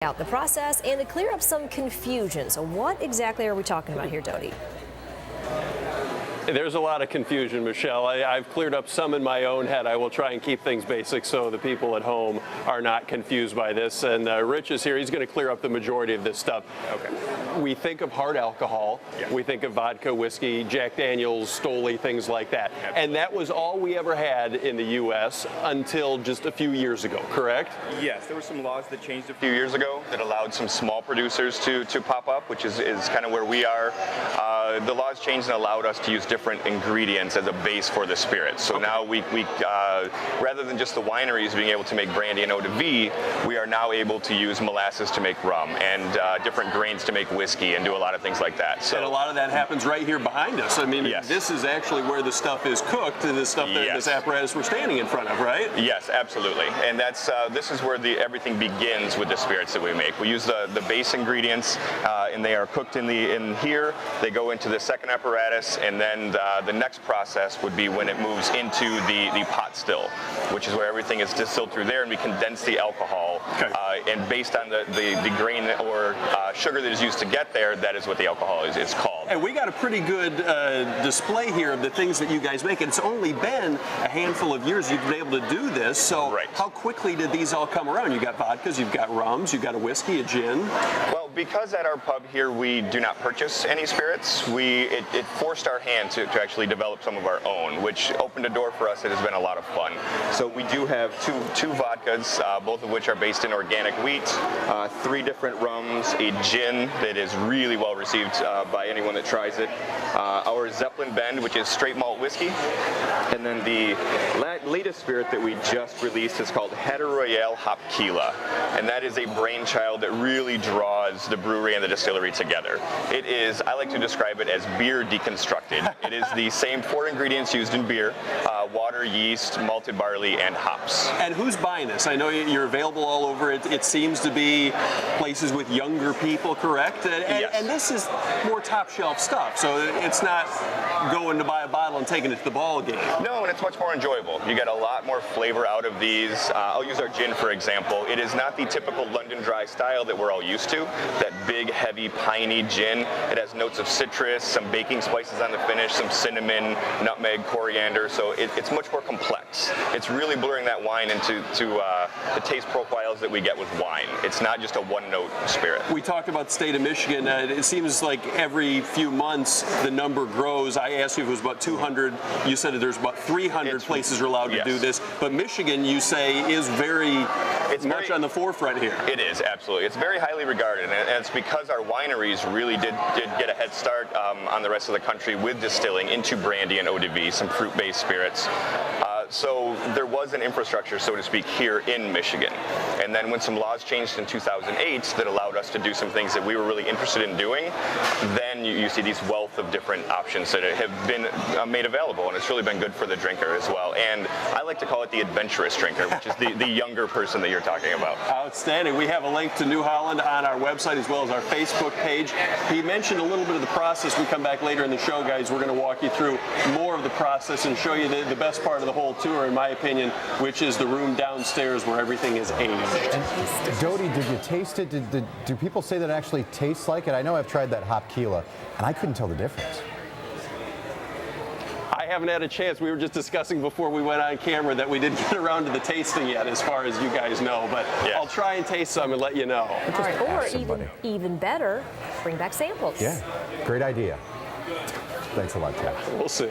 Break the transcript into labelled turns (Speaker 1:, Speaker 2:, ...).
Speaker 1: out the process and to clear up some confusion. So what exactly are we talking about here, Doty?
Speaker 2: There's a lot of confusion, Michelle. I've cleared up some in my own head. I will try and keep things basic so the people at home are not confused by this. And Rich is here. He's going to clear up the majority of this stuff. Okay. We think of hard alcohol. Yeah. We think of vodka, whiskey, Jack Daniels, Stoli, things like that. Absolutely. And that was all we ever had in the U.S. until just a few years ago, correct?
Speaker 3: Yes, there were some laws that changed a few years ago that allowed some small producers to pop up, which is kind of where we are. The laws changed and allowed us to use different ingredients as a base for the spirits. So now we rather than just the wineries being able to make brandy and eau de vie, we are now able to use molasses to make rum and different grains to make whiskey and do a lot of things like that. So,
Speaker 2: and a lot of that happens right here behind us. I mean, yes. This is actually where the stuff is cooked, and the stuff that
Speaker 3: yes.
Speaker 2: this apparatus we're standing in front of, right?
Speaker 3: Yes, absolutely. And that's this is where everything begins with the spirits that we make. We use the base ingredients, and they are cooked in here. They go into the second apparatus, and then the next process would be when it moves into the pot still, which is where everything is distilled through there, and we condense the alcohol. Okay. And based on the grain or sugar that is used to get there, that is what the alcohol is called.
Speaker 2: And we got a pretty good display here of the things that you guys make. And it's only been a handful of years you've been able to do this. So right. How quickly did these all come around? You got vodkas, you've got rums, you've got a whiskey, a gin.
Speaker 3: Well, because at our pub here we do not purchase any spirits, it forced our hand to actually develop some of our own, which opened a door for us. It has been a lot of fun. So we do have two vodkas, both of which are based in organic wheat, 3 different rums, a gin that is really well received by anyone that tries it, our Zeppelin Bend, which is straight malt whiskey, and then the latest spirit that we just released is called Header Royale Hopkila, and that is a brainchild that really draws the brewery and the distillery together. It is, I like to describe it as beer deconstructed. It is the same 4 ingredients used in beer, water, yeast, malted barley, and hops.
Speaker 2: And who's buying this? I know you're available all over. It seems to be places with younger people, correct?
Speaker 3: Yes.
Speaker 2: And this is more top shelf stuff, so it's not going to buy a bottle and taking it to the ball game.
Speaker 3: No, and it's much more enjoyable. You get a lot more flavor out of these. I'll use our gin, for example. It is not the typical London dry style that we're all used to, that big, heavy, piney gin. It has notes of citrus, some baking spices on the finish, some cinnamon, nutmeg, coriander, so it's much more complex. It's really blurring that wine into the taste profiles that we get with wine. It's not just a one-note spirit.
Speaker 2: We talked about the state of Michigan. It seems like every few months the number grows. I asked you if it was about 200. You said that there's about 300 places are allowed
Speaker 3: yes.
Speaker 2: to do this. But Michigan, you say, is very much on the forefront here.
Speaker 3: It is, absolutely. It's very highly regarded, and it's because our wineries really did get a head start on the rest of the country with distilling into brandy and eau de vie, some fruit-based spirits. So there was an infrastructure, so to speak, here in Michigan. And then when some laws changed in 2008 that allowed us to do some things that we were really interested in doing, then you see these wealth of different options that have been made available, and it's really been good for the drinker as well. And I like to call it the adventurous drinker, which is the younger person that you're talking about.
Speaker 2: Outstanding. We have a link to New Holland on our website as well as our Facebook page. He mentioned a little bit of the process. We come back later in the show, guys. We're going to walk you through more of the process and show you the best part of the whole tour, in my opinion, which is the room downstairs where everything is aged.
Speaker 4: And Doty, did you taste it? Do people say that it actually tastes like it? I know I've tried that Hopkila, and I couldn't tell the difference.
Speaker 2: I haven't had a chance. We were just discussing before we went on camera that we didn't get around to the tasting yet, as far as you guys know. But yes. I'll try and taste some and let you know.
Speaker 1: All right, or even better, bring back samples.
Speaker 4: Yeah, great idea. Thanks a lot, Jeff.
Speaker 2: We'll see.